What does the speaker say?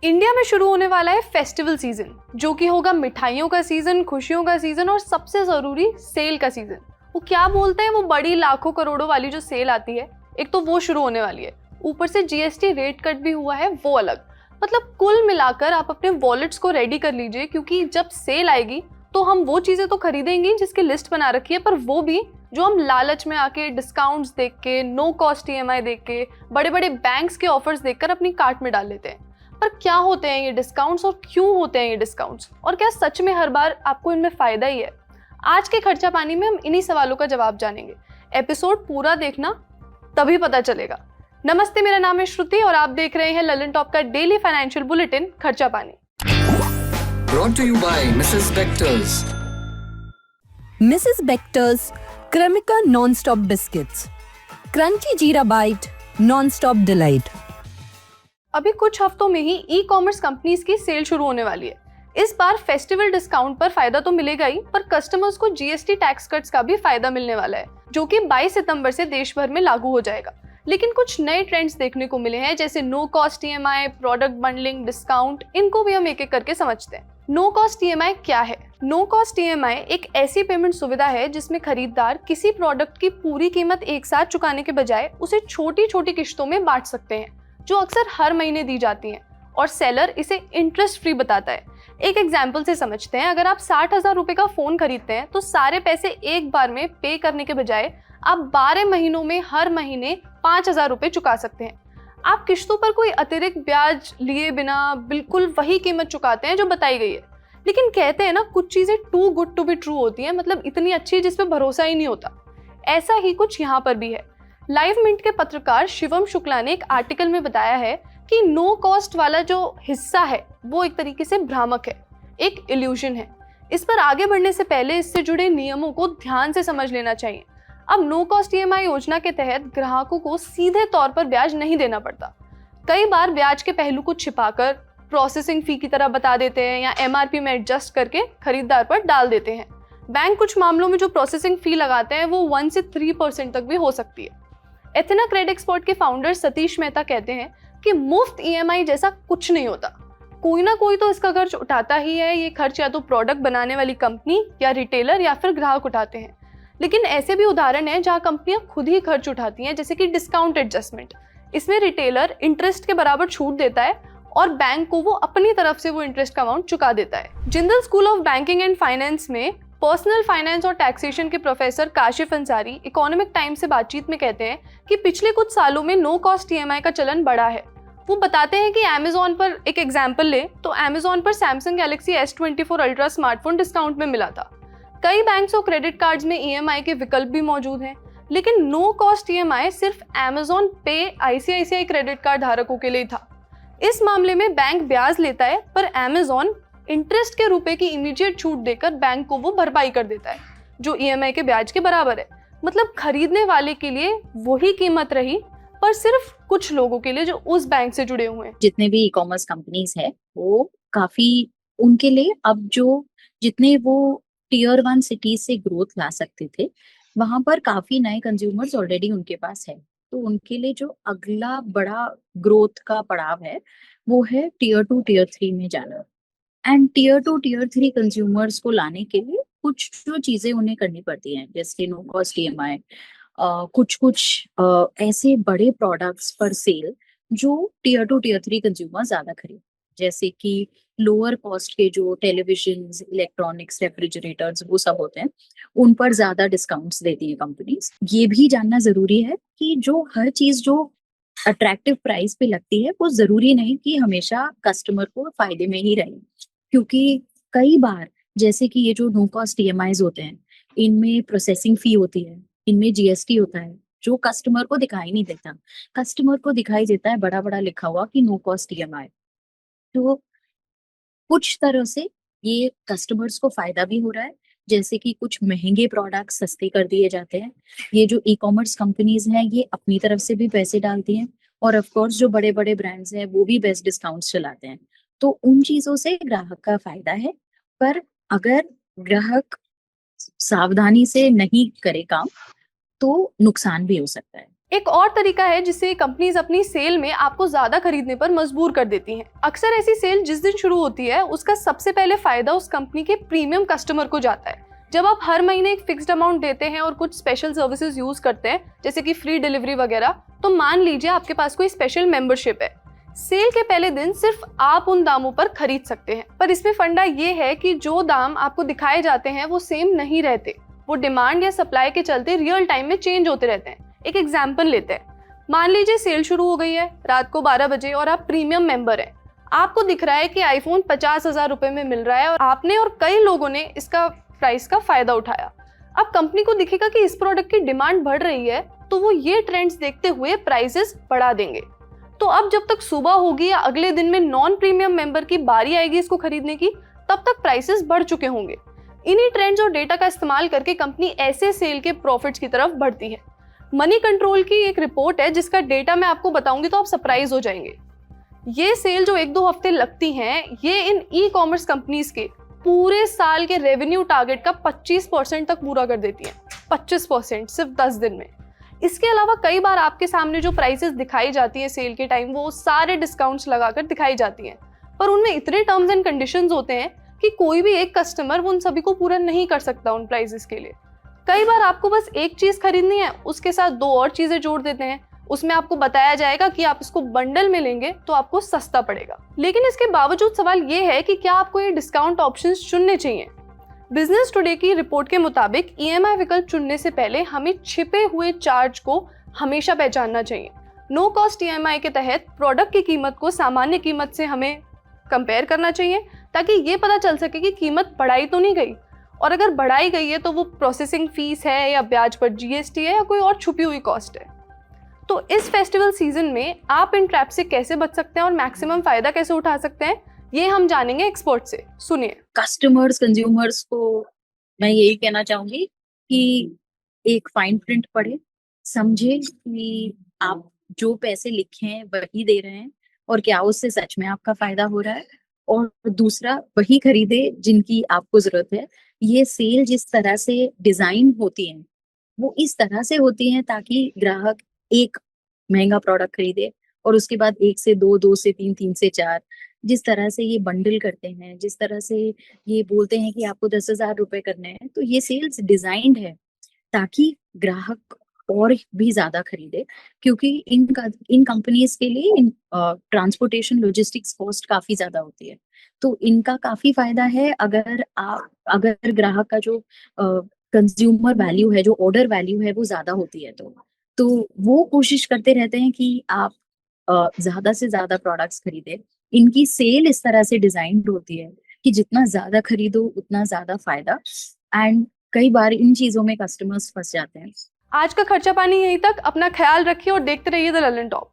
India में शुरू होने वाला है फेस्टिवल सीजन, जो कि होगा मिठाइयों का सीजन, खुशियों का सीजन और सबसे जरूरी सेल का सीजन। वो क्या बोलते हैं, वो बड़ी लाखों करोड़ों वाली जो सेल आती है, एक तो वो शुरू होने वाली है। ऊपर से जीएसटी रेट कट भी हुआ है, वो अलग। मतलब कुल मिलाकर आप अपने वॉलेट्स को रेडी कर लीजिए, क्योंकि जब सेल आएगी तो हम वो चीजें तो खरीदेंगे जिसकी लिस्ट बना रखी है, पर वो भी जो हम लालच में आके डिस्काउंट्स देख के, नो कॉस्ट ईएमआई देख के, बड़े बड़े बैंक्स के ऑफर्स देखकर अपनी कार्ट में डाल लेते हैं। पर क्या होते हैं ये डिस्काउंट्स और क्यों होते हैं ये डिस्काउंट्स, और क्या सच में हर बार आपको इनमें फायदा ही है? आज के खर्चा पानी में हम इन्हीं सवालों का जवाब जानेंगे। एपिसोड पूरा देखना, तभी पता चलेगा। नमस्ते, मेरा नाम है श्रुति और आप देख रहे हैं ललन टॉप का डेली फाइनेंशियल बुलेटिन खर्चा पानी। Brought to you by Mrs. Bectors. Mrs. Bectors Cremica Non-Stop Biscuits. Crunchy Jeera Bite, Non-Stop Delight. अभी कुछ हफ्तों में ही ई कॉमर्स कंपनीज की सेल शुरू होने वाली है। इस बार फेस्टिवल डिस्काउंट पर फायदा तो मिलेगा ही, पर कस्टमर्स को जीएसटी टैक्स कट्स का भी फायदा मिलने वाला है, जो कि 22 सितंबर से देश भर में लागू हो जाएगा। लेकिन कुछ नए ट्रेंड्स देखने को मिले हैं, जैसे no cost EMI, product bundling, discount. इनको भी हम एक एक करके समझते हैं। नो कॉस्ट ईएमआई क्या है? नो कॉस्ट ईएमआई एक ऐसी पेमेंट सुविधा है जिसमें खरीदार किसी प्रोडक्ट की पूरी कीमत एक साथ चुकाने के बजाय उसे छोटी छोटी किश्तों में बांट सकते हैं, जो अक्सर हर महीने दी जाती हैं, और सेलर इसे इंटरेस्ट फ्री बताता है। एक एग्जाम्पल से समझते हैं। अगर आप 60,000 रुपए का फोन खरीदते हैं तो सारे पैसे एक बार में पे करने के बजाय आप 12 महीनों में हर महीने 5,000 रुपए चुका सकते हैं। आप किश्तों पर कोई अतिरिक्त ब्याज लिए बिना बिल्कुल वही कीमत चुकाते हैं जो बताई गई है। लेकिन कहते हैं ना, कुछ चीजें too good to be true होती हैं, मतलब इतनी अच्छी जिस पे भरोसा ही नहीं होता। ऐसा ही कुछ यहाँ पर भी है। लाइव मिंट के पत्रकार शिवम शुक्ला ने एक आर्टिकल में बताया है कि नो कॉस्ट वाला जो हिस्सा है वो एक तरीके से भ्रामक है, एक इल्यूजन है। इस पर आगे बढ़ने से पहले इससे जुड़े नियमों को ध्यान से समझ लेना चाहिए। अब नो कॉस्ट ईएमआई योजना के तहत ग्राहकों को सीधे तौर पर ब्याज नहीं देना पड़ता। कई बार ब्याज के पहलू को छिपाकर प्रोसेसिंग फी की तरह बता देते हैं या एमआरपी में एडजस्ट करके खरीदार पर डाल देते हैं। बैंक कुछ मामलों में जो प्रोसेसिंग फी लगाते हैं वो 1 से 3% तक भी हो सकती है। एथेना क्रेडिट एक्सपर्ट के फाउंडर सतीश मेहता कहते हैं कि मुफ्त ईएमआई जैसा कुछ नहीं होता। कोई ना कोई तो इसका खर्च उठाता ही है। ये खर्च या तो प्रोडक्ट बनाने वाली कंपनी या रिटेलर या फिर ग्राहक उठाते हैं। लेकिन ऐसे भी उदाहरण हैं जहां कंपनियां खुद ही खर्च उठाती हैं, जैसे कि डिस्काउंट एडजस्टमेंट। इसमें रिटेलर इंटरेस्ट के बराबर छूट देता है और बैंक को वो अपनी तरफ से वो इंटरेस्ट का अमाउंट चुका देता है। Jindal school of banking and finance में पर्सनल फाइनेंस और टैक्सेशन के professor Kashif Ansari economic times से बातचीत में कहते हैं कि पिछले कुछ सालों में नो कॉस्ट ईएमआई का चलन बढ़ा है। वो बताते हैं कि अमेजोन पर एक एग्जांपल ले तो अमेजोन पर Samsung Galaxy S24 ultra smartphone discount में मिला था। कई बैंक्स और क्रेडिट कार्ड्स में ईएमआई के विकल्प भी मौजूद हैं, लेकिन नो कॉस्ट ईएमआई सिर्फ अमेजोन पे आईसीआईसीआई क्रेडिट कार्ड धारकों के लिए था। इस मामले में बैंक ब्याज लेता है, पर अमेजोन इंटरेस्ट के रुपए की इमीडिएट छूट देकर बैंक को वो भरपाई कर देता है, जो ईएमआई के ब्याज के बराबर है। मतलब खरीदने वाले के लिए वही कीमत रही, पर सिर्फ कुछ लोगों के लिए जो उस बैंक से जुड़े हुए हैं। जितने भी ई कॉमर्स कंपनीज है वो काफी उनके लिए अब जो जितने वो टीयर 1 सिटीज से ग्रोथ ला सकते थे, वहां पर काफी नए कंज्यूमर्स ऑलरेडी उनके पास है। तो उनके लिए जो अगला बड़ा ग्रोथ का पड़ाव है वो है टीयर 2 टीयर 3 में जाना। एंड टीयर 2 टीयर 3 कंज्यूमर्स को लाने के लिए कुछ जो चीजें उन्हें करनी पड़ती हैं, जैसे नो कॉस्ट ईएमआई, कुछ ऐसे बड़े प्रोडक्ट्स पर सेल जो टीयर 2 टीयर 3 कंज्यूमर ज्यादा खरीद, जैसे कि लोअर कॉस्ट के जो टेलीविजन्स, इलेक्ट्रॉनिक्स, रेफ्रिजरेटर्स वो सब होते हैं, उन पर ज्यादा डिस्काउंट्स देती है कंपनीज। ये भी जानना जरूरी है कि जो हर चीज जो अट्रैक्टिव प्राइस पे लगती है वो जरूरी नहीं कि हमेशा कस्टमर को फायदे में ही रहे, क्योंकि कई बार जैसे कि ये जो नो कॉस्ट ईएमआईज होते हैं, इनमें प्रोसेसिंग फी होती है, इनमें जीएसटी होता है, जो कस्टमर को दिखाई नहीं देता। कस्टमर को दिखाई देता है बड़ा बड़ा लिखा हुआ कि नो कॉस्ट ईएमआई। तो कुछ तरह से ये कस्टमर्स को फायदा भी हो रहा है, जैसे कि कुछ महंगे प्रोडक्ट सस्ते कर दिए जाते हैं। ये जो ई कॉमर्स कंपनीज हैं ये अपनी तरफ से भी पैसे डालती हैं, और ऑफ कोर्स जो बड़े बड़े ब्रांड्स हैं वो भी बेस्ट डिस्काउंट्स चलाते हैं। तो उन चीजों से ग्राहक का फायदा है, पर अगर ग्राहक सावधानी से नहीं करे काम तो नुकसान भी हो सकता है। एक और तरीका है जिससे कंपनीज अपनी सेल में आपको ज्यादा खरीदने पर मजबूर कर देती हैं। अक्सर ऐसी सेल जिस दिन शुरू होती है उसका सबसे पहले फायदा उस कंपनी के प्रीमियम कस्टमर को जाता है। जब आप हर महीने एक फिक्स्ड अमाउंट देते हैं और कुछ स्पेशल सर्विसेज यूज करते हैं जैसे कि फ्री डिलीवरी वगैरह, तो मान लीजिए आपके पास कोई स्पेशल मेंबरशिप है। सेल के पहले दिन सिर्फ आप उन दामों पर खरीद सकते हैं, पर इसमें फंडा ये है कि जो दाम आपको दिखाए जाते हैं वो सेम नहीं रहते। वो डिमांड या सप्लाई के चलते रियल टाइम में चेंज होते रहते हैं। एक एग्जाम्पल लेते हैं। मान लीजिए सेल शुरू हो गई है रात को 12 बजे और आप प्रीमियम मेंबर हैं। आपको दिख रहा है कि आईफोन 50,000 रुपए में मिल रहा है और आपने और कई लोगों ने इसका प्राइस का फायदा उठाया। अब कंपनी को दिखेगा कि इस प्रोडक्ट की डिमांड बढ़ रही है, तो वो ये ट्रेंड्स देखते हुए प्राइसेस बढ़ा देंगे। तो अब जब तक सुबह होगी या अगले दिन में नॉन प्रीमियम मेंबर की बारी आएगी इसको खरीदने की, तब तक प्राइसेस बढ़ चुके होंगे। इन्हीं ट्रेंड्स और डेटा का इस्तेमाल करके कंपनी ऐसे सेल के प्रॉफिट्स की तरफ बढ़ती है। मनी कंट्रोल की एक रिपोर्ट है जिसका डेटा मैं आपको बताऊंगी तो आप सरप्राइज हो जाएंगे। ये सेल जो 1-2 हफ्ते लगती हैं, ये इन ई कॉमर्स कंपनीज के पूरे साल के रेवेन्यू टारगेट का 25% तक पूरा कर देती हैं। 25% सिर्फ 10 दिन में। इसके अलावा कई बार आपके सामने जो प्राइसेस दिखाई जाती है सेल के टाइम, वो सारे डिस्काउंट्स लगाकर दिखाई जाती हैं, पर उनमें इतने टर्म्स एंड कंडीशंस होते हैं कि कोई भी एक कस्टमर उन सभी को पूरा नहीं कर सकता उन प्राइसेस के लिए। कई बार आपको बस एक चीज खरीदनी है, उसके साथ 2 और चीजें जोड़ देते हैं। उसमें आपको बताया जाएगा कि आप इसको बंडल में लेंगे तो आपको सस्ता पड़ेगा। लेकिन इसके बावजूद सवाल ये है कि क्या आपको ये डिस्काउंट ऑप्शंस चुनने चाहिए। बिजनेस टुडे की रिपोर्ट के मुताबिक ईएमआई विकल्प चुनने से पहले हमें छिपे हुए चार्ज को हमेशा पहचानना चाहिए। नो कॉस्ट ईएमआई के तहत प्रोडक्ट की कीमत को सामान्य कीमत से हमें कंपेयर करना चाहिए, ताकि ये पता चल सके कि कीमत बढ़ाई तो नहीं गई, और अगर बढ़ाई गई है तो वो प्रोसेसिंग फीस है या ब्याज पर जीएसटी है या कोई और छुपी हुई कॉस्ट है। तो इस फेस्टिवल सीजन में आप इन ट्रैप से कैसे बच सकते हैं और मैक्सिमम फायदा कैसे उठा सकते हैं, ये हम जानेंगे एक्सपर्ट से। सुनिए। कस्टमर्स, कंज्यूमर्स को मैं यही कहना चाहूंगी कि एक फाइन प्रिंट पढ़े, समझे कि आप जो पैसे लिखे हैं वही दे रहे हैं और क्या उससे सच में आपका फायदा हो रहा है, और दूसरा वही खरीदे जिनकी आपको जरूरत है। ये सेल जिस तरह से डिजाइन होती है वो इस तरह से होती है ताकि ग्राहक एक महंगा प्रोडक्ट खरीदे और उसके बाद 1 से 2, 2 से 3, 3 से 4, जिस तरह से ये बंडल करते हैं, जिस तरह से ये बोलते हैं कि आपको 10,000 रुपए करने हैं, तो ये सेल्स डिजाइंड है ताकि ग्राहक और भी ज्यादा खरीदे, क्योंकि इन कंपनीज के लिए ट्रांसपोर्टेशन लॉजिस्टिक्स कॉस्ट काफी ज्यादा होती है। तो इनका काफी फायदा है अगर ग्राहक का जो कंज्यूमर वैल्यू है, जो ऑर्डर वैल्यू है वो ज्यादा होती है, तो वो कोशिश करते रहते हैं कि आप ज्यादा से ज्यादा प्रोडक्ट्स खरीदे। इनकी सेल इस तरह से डिजाइंड होती है कि जितना ज्यादा खरीदो उतना ज्यादा फायदा, एंड कई बार इन चीजों में कस्टमर्स फंस जाते हैं। आज का खर्चा पानी यहीं तक। अपना ख्याल रखिए और देखते रहिए द ललन टॉप।